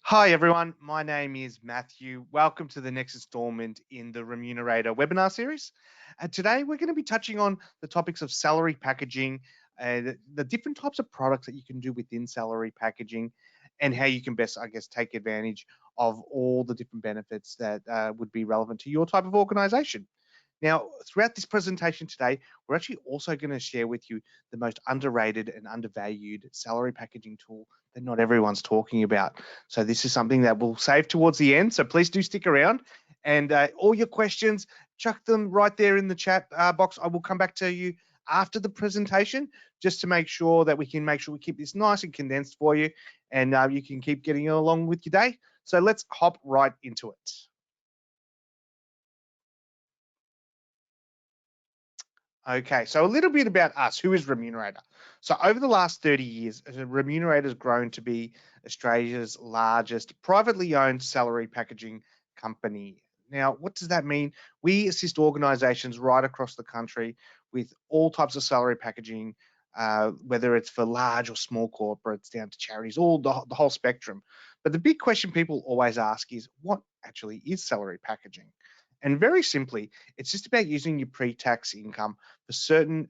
Hi everyone, my name is Matthew. Welcome to the next installment in the Remunerator webinar series. Today we're going to be touching on the topics of salary packaging, the different types of products that you can do within salary packaging, and how you can best, take advantage of all the different benefits that would be relevant to your type of organization. Now, throughout this presentation today, we're actually also going to share with you the most underrated and undervalued salary packaging tool that not everyone's talking about. So this is something that we'll save towards the end. So please do stick around, and all your questions, chuck them right there in the chat box. I will come back to you after the presentation just to make sure that we keep this nice and condensed for you, and you can keep getting along with your day. So let's hop right into it. Okay, so a little bit about us. Who is Remunerator? So over the last 30 years, Remunerator has grown to be Australia's largest privately owned salary packaging company. Now, what does that mean? We assist organisations right across the country with all types of salary packaging, whether it's for large or small corporates, down to charities, all the whole spectrum. But the big question people always ask is, what actually is salary packaging? And very simply, it's just about using your pre-tax income for certain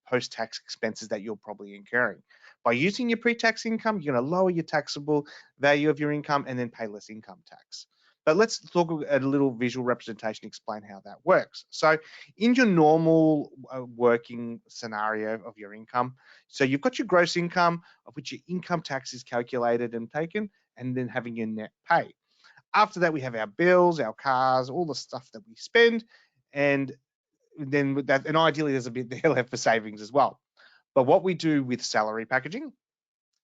post-tax expenses that you're probably incurring. By using your pre-tax income, you're going to lower your taxable value of your income and then pay less income tax. But let's talk at a little visual representation, explain how that works. So in your normal working scenario of your income, so you've got your gross income of which your income tax is calculated and taken, and then having your net pay. After that, we have our bills, our cars, all the stuff that we spend, and then with that, and ideally there's a bit there left for savings as well. But what we do with salary packaging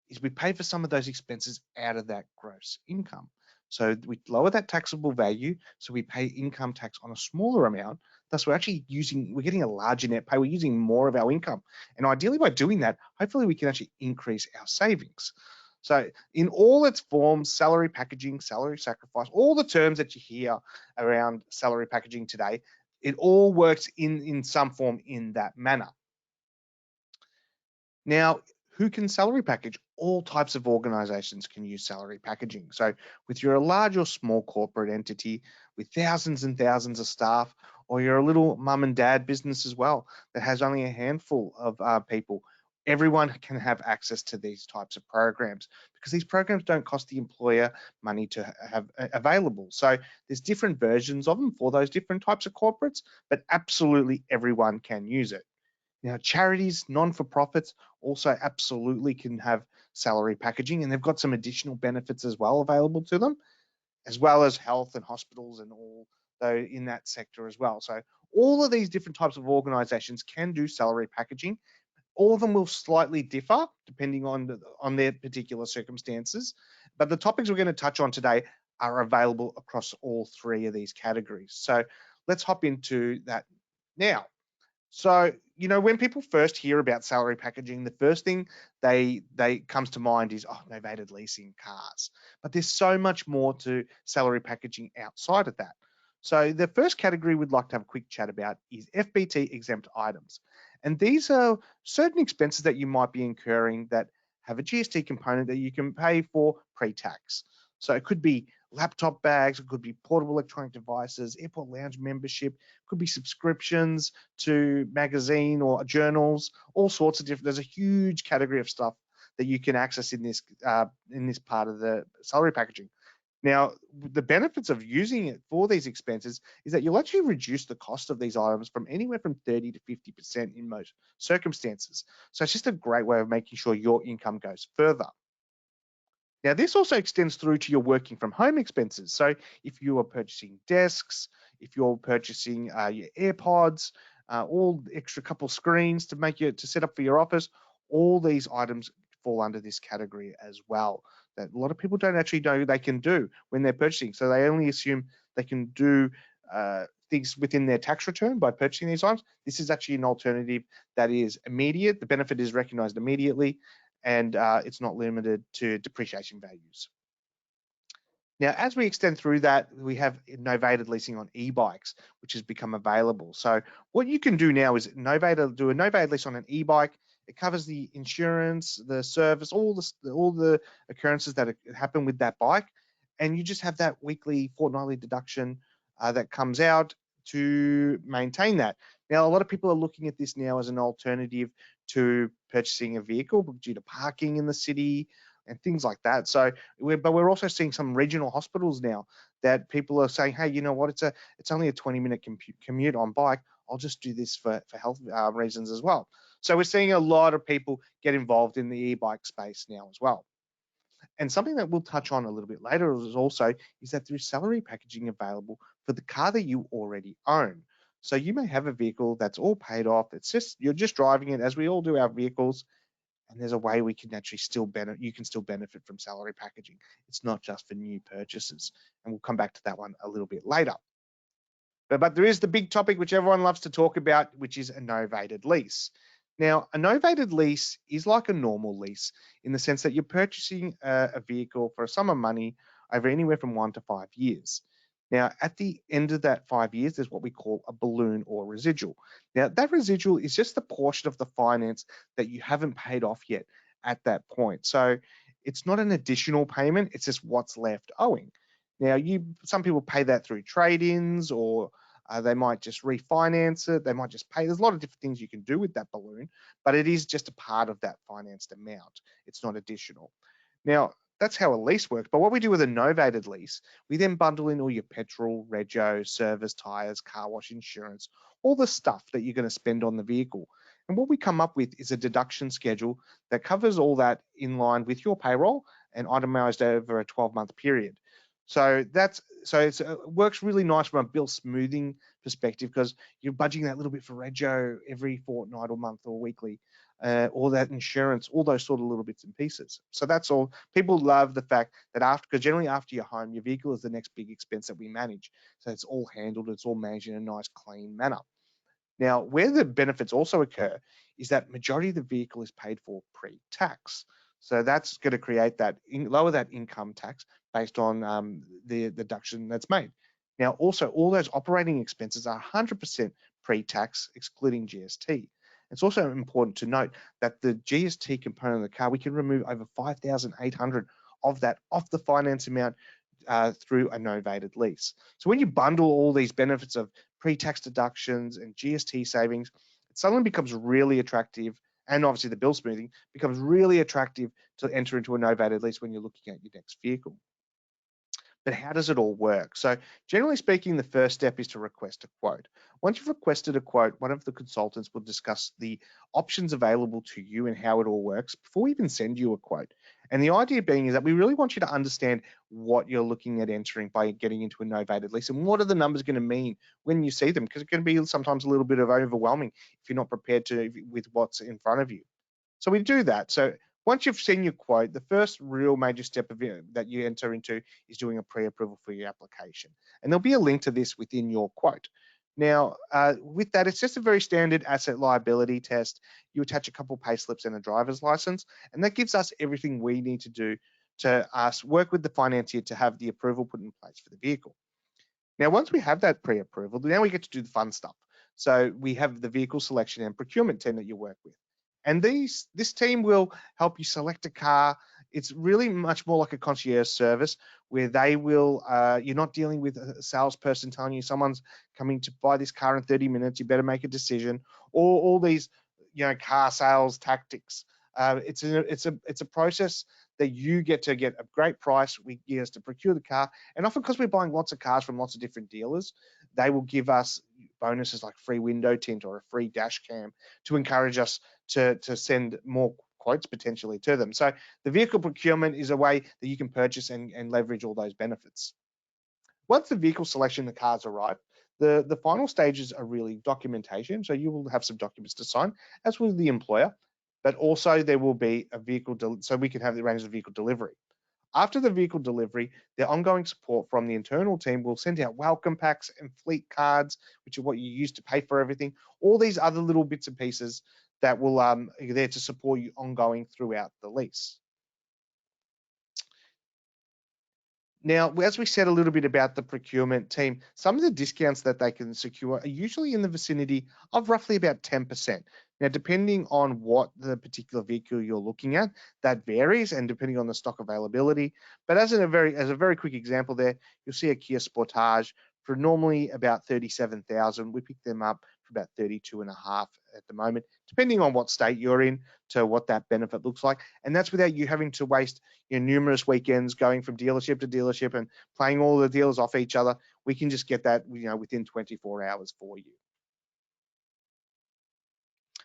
is we pay for some of those expenses out of that gross income. So we lower that taxable value, so we pay income tax on a smaller amount. Thus, we're getting a larger net pay. We're using more of our income. And ideally by doing that, hopefully we can actually increase our savings. So in all its forms, salary packaging, salary sacrifice, all the terms that you hear around salary packaging today, it all works in some form in that manner. Now, who can salary package? All types of organizations can use salary packaging. So with you're a large or small corporate entity with thousands and thousands of staff, or you're a little mum and dad business as well that has only a handful of people, everyone can have access to these types of programs because these programs don't cost the employer money to have available. So there's different versions of them for those different types of corporates, but absolutely everyone can use it. Now, charities, non-for-profits also absolutely can have salary packaging, and they've got some additional benefits as well available to them, as well as health and hospitals and all though in that sector as well. So all of these different types of organizations can do salary packaging. All of them will slightly differ depending on their particular circumstances, but the topics we're going to touch on today are available across all three of these categories. So let's hop into that now. So, when people first hear about salary packaging, the first thing they comes to mind is, oh, novated leasing cars. But there's so much more to salary packaging outside of that. So the first category we'd like to have a quick chat about is FBT exempt items. And these are certain expenses that you might be incurring that have a GST component that you can pay for pre-tax. So it could be laptop bags, it could be portable electronic devices, airport lounge membership, could be subscriptions to magazine or journals, all sorts of different. There's a huge category of stuff that you can access in this part of the salary packaging. Now, the benefits of using it for these expenses is that you'll actually reduce the cost of these items from anywhere from 30 to 50% in most circumstances. So it's just a great way of making sure your income goes further. Now, this also extends through to your working from home expenses. So if you are purchasing desks, if you're purchasing your AirPods, all extra couple screens to set up for your office, all these items fall under this category as well, that a lot of people don't actually know they can do when they're purchasing. So they only assume they can do things within their tax return by purchasing these items. This is actually an alternative that is immediate. The benefit is recognized immediately, and it's not limited to depreciation values. Now, as we extend through that, we have novated leasing on e-bikes, which has become available. So what you can do now is do a novated lease on an e-bike. It covers the insurance, the service, all the occurrences that happen with that bike, and you just have that weekly, fortnightly deduction that comes out to maintain that. Now, a lot of people are looking at this now as an alternative to purchasing a vehicle due to parking in the city and things like that. So, but we're also seeing some regional hospitals now that people are saying, hey, you know what? It's only a 20-minute commute on bike. I'll just do this for health reasons as well. So we're seeing a lot of people get involved in the e-bike space now as well. And something that we'll touch on a little bit later is that there's salary packaging available for the car that you already own. So you may have a vehicle that's all paid off. It's just you're just driving it as we all do our vehicles, and there's a way we can actually you can still benefit from salary packaging. It's not just for new purchases, and we'll come back to that one a little bit later. But there is the big topic which everyone loves to talk about, which is a novated lease. Now, a novated lease is like a normal lease in the sense that you're purchasing a vehicle for a sum of money over anywhere from 1 to 5 years. Now, at the end of that 5 years, there's what we call a balloon or residual. Now, that residual is just the portion of the finance that you haven't paid off yet at that point. So it's not an additional payment, it's just what's left owing. Now, some people pay that through trade-ins, or they might just refinance it. They might just pay. There's a lot of different things you can do with that balloon, but it is just a part of that financed amount. It's not additional. Now, that's how a lease works. But what we do with a novated lease, we then bundle in all your petrol, rego, service, tires, car wash, insurance, all the stuff that you're going to spend on the vehicle. And what we come up with is a deduction schedule that covers all that in line with your payroll and itemized over a 12-month period. So it works really nice from a bill smoothing perspective, because you're budgeting that little bit for rego every fortnight or month or weekly, or that insurance, all those sort of little bits and pieces. So that's all. People love the fact that because generally after you're home, your vehicle is the next big expense that we manage. So it's all handled, it's all managed in a nice, clean manner. Now, where the benefits also occur is that majority of the vehicle is paid for pre-tax. So that's going to create lower that income tax based on the deduction that's made. Now, also, all those operating expenses are 100% pre-tax, excluding GST. It's also important to note that the GST component of the car, we can remove over 5,800 of that off the finance amount through a novated lease. So when you bundle all these benefits of pre-tax deductions and GST savings, it suddenly becomes really attractive, and obviously the bill smoothing becomes really attractive to enter into a novated lease when you're looking at your next vehicle. But how does it all work? So generally speaking, the first step is to request a quote. Once you've requested a quote, one of the consultants will discuss the options available to you and how it all works before we even send you a quote. And the idea being is that we really want you to understand what you're looking at entering by getting into a novated lease, and what are the numbers going to mean when you see them, because it can be sometimes a little bit of overwhelming if you're not prepared with what's in front of you. So we do that. So once you've seen your quote, the first real major step that you enter into is doing a pre-approval for your application. And there'll be a link to this within your quote. Now, with that, it's just a very standard asset liability test. You attach a couple pay slips and a driver's license, and that gives us everything we need to do to work with the financier to have the approval put in place for the vehicle. Now, once we have that pre-approval, now we get to do the fun stuff. So we have the vehicle selection and procurement team that you work with. And this team will help you select a car. It's really much more like a concierge service, where they will, you're not dealing with a salesperson telling you someone's coming to buy this car in 30 minutes, you better make a decision, or all these, car sales tactics. It's a process that you get to get a great price. We get us to procure the car, and often because we're buying lots of cars from lots of different dealers, they will give us bonuses like free window tint or a free dash cam to encourage us to send more quotes potentially to them. So the vehicle procurement is a way that you can purchase and leverage all those benefits. Once the vehicle selection, the cars arrive, the final stages are really documentation. So you will have some documents to sign, as will the employer, but also there will be a vehicle, so we can have the arrange the vehicle delivery. After the vehicle delivery, the ongoing support from the internal team will send out welcome packs and fleet cards, which are what you use to pay for everything. All these other little bits and pieces that will are there to support you ongoing throughout the lease. Now, as we said a little bit about the procurement team, some of the discounts that they can secure are usually in the vicinity of roughly about 10%. Now, depending on what the particular vehicle you're looking at, that varies, and depending on the stock availability. But as a very quick example there, you'll see a Kia Sportage for normally about 37,000. We pick them up for about 32 and a half at the moment, depending on what state you're in to what that benefit looks like. And that's without you having to waste your numerous weekends going from dealership to dealership and playing all the dealers off each other. We can just get that, within 24 hours for you.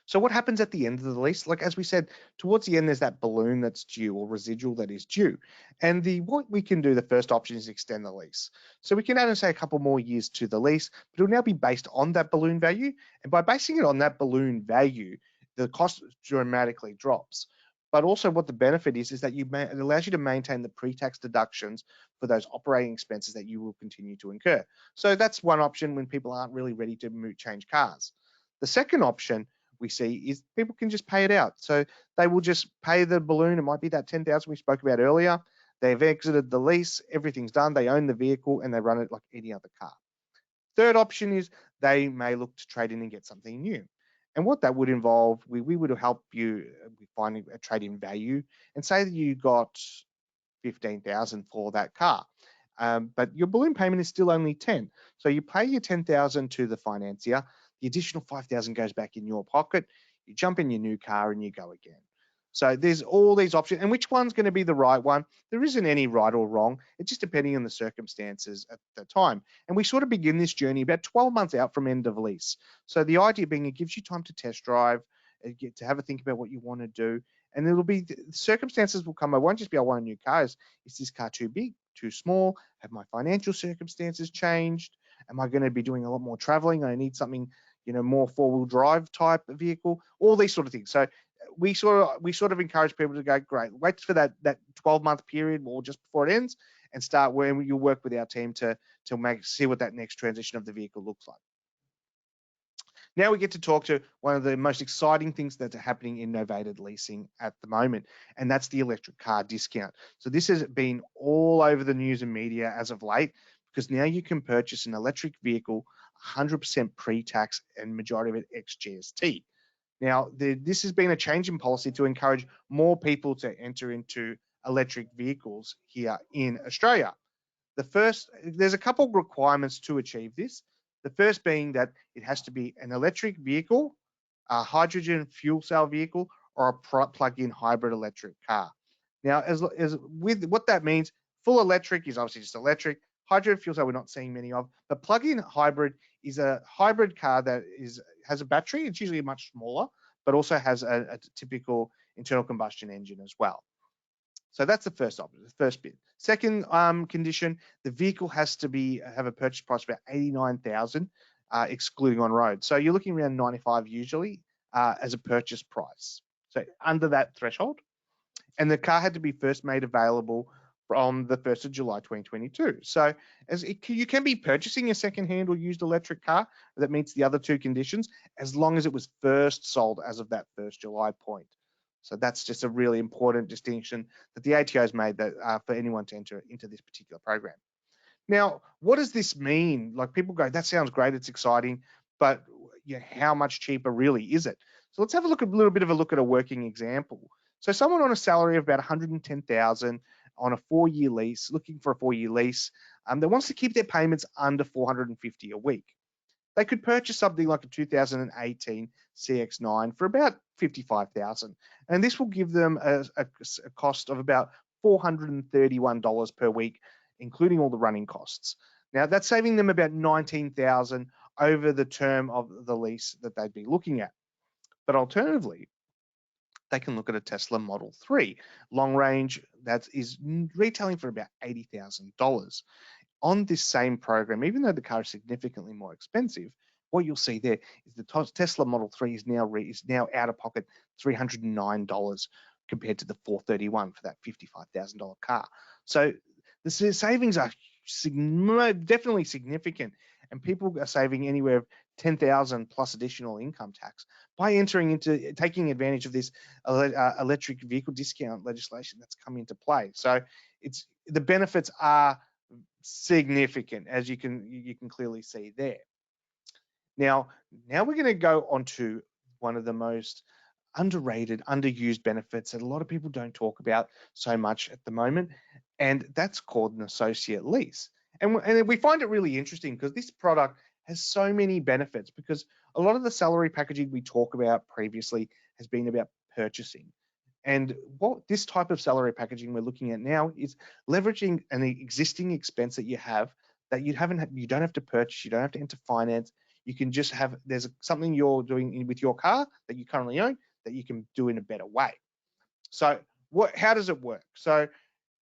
So what happens at the end of the lease? Like as we said, towards the end, there's that balloon that's due or residual that is due. And what we can do, the first option is extend the lease. So we can add and say a couple more years to the lease, but it'll now be based on that balloon value. And by basing it on that balloon value, the cost dramatically drops. But also what the benefit is that it allows you to maintain the pre-tax deductions for those operating expenses that you will continue to incur. So that's one option when people aren't really ready to change cars. The second option we see is people can just pay it out. So they will just pay the balloon. It might be that 10,000 we spoke about earlier. They've exited the lease, everything's done. They own the vehicle and they run it like any other car. Third option is they may look to trade in and get something new. And what that would involve, we would help you with finding a trade in value, and say that you got 15,000 for that car. But your balloon payment is still only 10. So you pay your 10,000 to the financier, the additional 5,000 goes back in your pocket, you jump in your new car and you go again. So there's all these options, and which one's going to be the right one? There isn't any right or wrong. It's just depending on the circumstances at the time. And we sort of begin this journey about 12 months out from end of lease. So the idea being it gives you time to test drive, get to have a think about what you want to do, and it'll be circumstances will come. I won't just be I want a new car. Is this car too big, too small? Have my financial circumstances changed? Am I going to be doing a lot more traveling? I need something, more four-wheel drive type of vehicle. All these sort of things. So we sort of encourage people to go, great, wait for that 12-month period or just before it ends, and start where you work with our team to see what that next transition of the vehicle looks like. Now we get to talk to one of the most exciting things that's happening in novated leasing at the moment, and that's the electric car discount. So this has been all over the news and media as of late, because now you can purchase an electric vehicle 100% pre-tax and majority of it ex-GST. Now, this has been a change in policy to encourage more people to enter into electric vehicles here in Australia. There's a couple of requirements to achieve this. The first being that it has to be an electric vehicle, a hydrogen fuel cell vehicle, or a plug-in hybrid electric car. Now, as with what that means, full electric is obviously just electric. Hydrogen fuel cell we're not seeing many of, but plug-in hybrid is a hybrid car that has a battery. It's usually much smaller, but also has a typical internal combustion engine as well. So that's the first option, the first bit. Second condition, the vehicle has to have a purchase price of about 89,000, excluding on road. So you're looking around 95 usually as a purchase price. So under that threshold, and the car had to be first made available from the 1st of July 2022. So you can be purchasing a second-hand or used electric car that meets the other two conditions, as long as it was first sold as of that 1st July point. So that's just a really important distinction that the ATO has made that for anyone to enter into this particular program. Now, what does this mean? Like, people go, that sounds great, it's exciting, but how much cheaper really is it? So let's have a little bit of a look at a working example. So someone on a salary of about 110,000 on a 4-year lease, looking for a 4-year lease, that wants to keep their payments under 450 a week. They could purchase something like a 2018 CX-9 for about 55,000, and this will give them a cost of about $431 per week, including all the running costs. Now, that's saving them about 19,000 over the term of the lease that they'd be looking at. But alternatively, they can look at a Tesla Model 3 long range that is retailing for about $80,000. On this same program, even though the car is significantly more expensive, what you'll see there is the Tesla Model 3 is now out of pocket $309 compared to the $431 for that $55,000 car. So the savings are definitely significant, and people are saving anywhere 10,000 plus additional income tax by taking advantage of this electric vehicle discount legislation that's come into play. So the benefits are significant, as you can clearly see there. Now we're going to go on to one of the most underrated, underused benefits that a lot of people don't talk about so much at the moment, and that's called an associate lease. And we find it really interesting because this product has so many benefits, because a lot of the salary packaging we talk about previously has been about purchasing. And what this type of salary packaging we're looking at now is leveraging an existing expense that you have, that you don't have to purchase, you don't have to enter finance. You can just have, there's something you're doing with your car that you currently own that you can do in a better way. So how does it work? So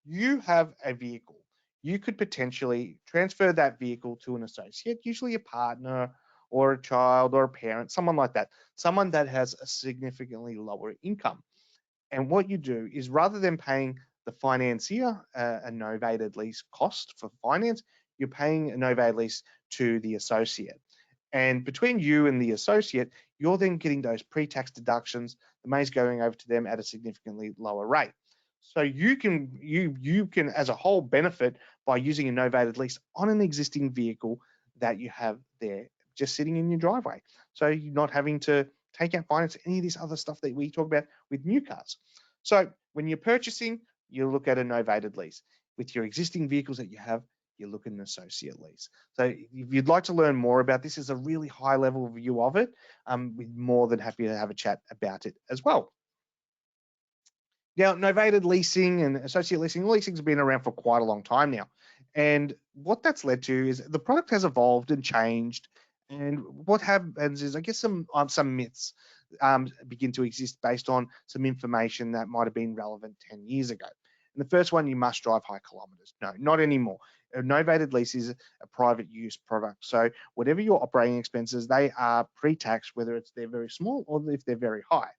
you have a vehicle. You could potentially transfer that vehicle to an associate, usually a partner or a child or a parent, someone like that, someone that has a significantly lower income. And what you do is, rather than paying the financier a novated lease cost for finance, you're paying a novated lease to the associate. And between you and the associate, you're then getting those pre-tax deductions. The money's going over to them at a significantly lower rate. So you can as a whole benefit by using a novated lease on an existing vehicle that you have there just sitting in your driveway. So you're not having to take out finance, any of this other stuff that we talk about with new cars. So when you're purchasing, you look at a novated lease. With your existing vehicles that you have, you look at an associate lease. So if you'd like to learn more about this, is a really high level view of it. We're more than happy to have a chat about it as well. Now, novated leasing and associate leasing has been around for quite a long time now. And what that's led to is the product has evolved and changed. And what happens is, I guess, some myths begin to exist based on some information that might have been relevant 10 years ago. And the first one, you must drive high kilometers. No, not anymore. A novated lease is a private use product. So whatever your operating expenses, they are pre-tax, whether they're very small or if they're very high.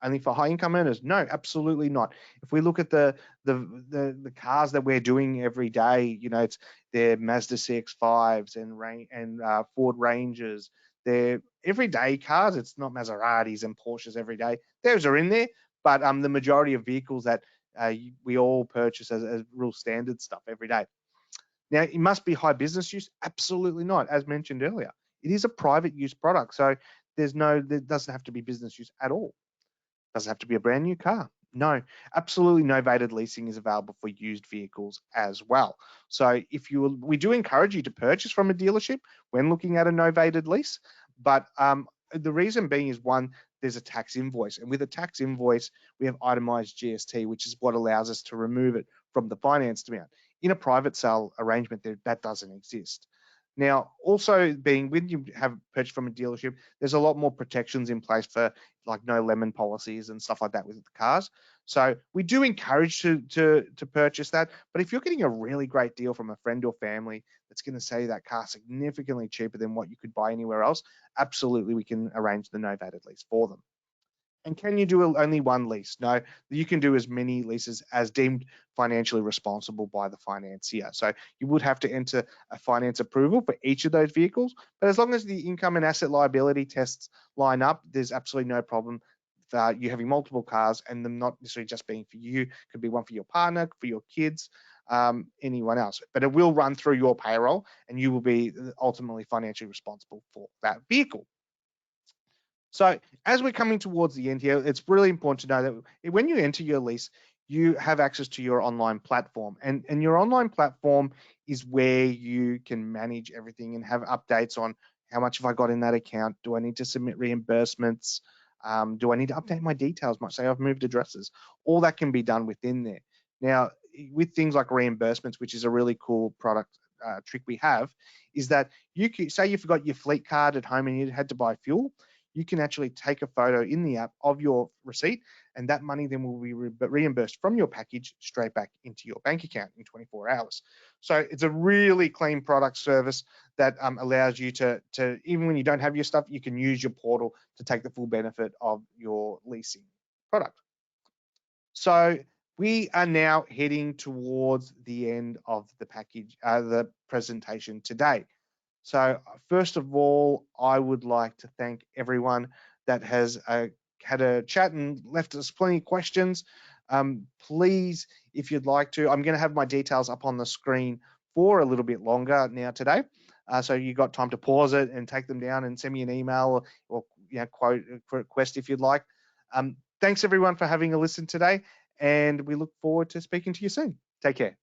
Only for high income earners? No, absolutely not. If we look at the cars that we're doing every day, they're Mazda CX-5s and Ford Rangers. They're everyday cars. It's not Maseratis and Porsches every day. Those are in there, but the majority of vehicles that we all purchase as real standard stuff every day. Now, it must be high business use? Absolutely not. As mentioned earlier, it is a private use product, so there doesn't have to be business use at all. Does it have to be a brand new car? No, absolutely. Novated leasing is available for used vehicles as well. So we do encourage you to purchase from a dealership when looking at a novated lease. But the reason being is, one, there's a tax invoice. And with a tax invoice, we have itemized GST, which is what allows us to remove it from the financed amount. In a private sale arrangement, that doesn't exist. Now, also when you have purchased from a dealership, there's a lot more protections in place for like no lemon policies and stuff like that with the cars. So we do encourage to purchase that. But if you're getting a really great deal from a friend or family that's going to sell you that car significantly cheaper than what you could buy anywhere else, absolutely we can arrange the novated lease for them. And can you do only one lease? No, you can do as many leases as deemed financially responsible by the financier. So you would have to enter a finance approval for each of those vehicles, but as long as the income and asset liability tests line up, there's absolutely no problem you having multiple cars and them not necessarily just being for you. It could be one for your partner, for your kids, anyone else. But it will run through your payroll and you will be ultimately financially responsible for that vehicle. So as we're coming towards the end here, it's really important to know that when you enter your lease, you have access to your online platform. And your online platform is where you can manage everything and have updates on how much have I got in that account? Do I need to submit reimbursements? Do I need to update my details? Might say I've moved addresses. All that can be done within there. Now, with things like reimbursements, which is a really cool product trick we have, is that you can say you forgot your fleet card at home and you had to buy fuel. You can actually take a photo in the app of your receipt, and that money then will be reimbursed from your package straight back into your bank account in 24 hours. So it's a really clean product service that allows you to, even when you don't have your stuff, you can use your portal to take the full benefit of your leasing product. So we are now heading towards the end of the the presentation today. So first of all, I would like to thank everyone that has had a chat and left us plenty of questions. Please, if you'd like to, I'm going to have my details up on the screen for a little bit longer now today. so you got time to pause it and take them down and send me an email or quote request if you'd like. Thanks everyone for having a listen today, and we look forward to speaking to you soon. Take care.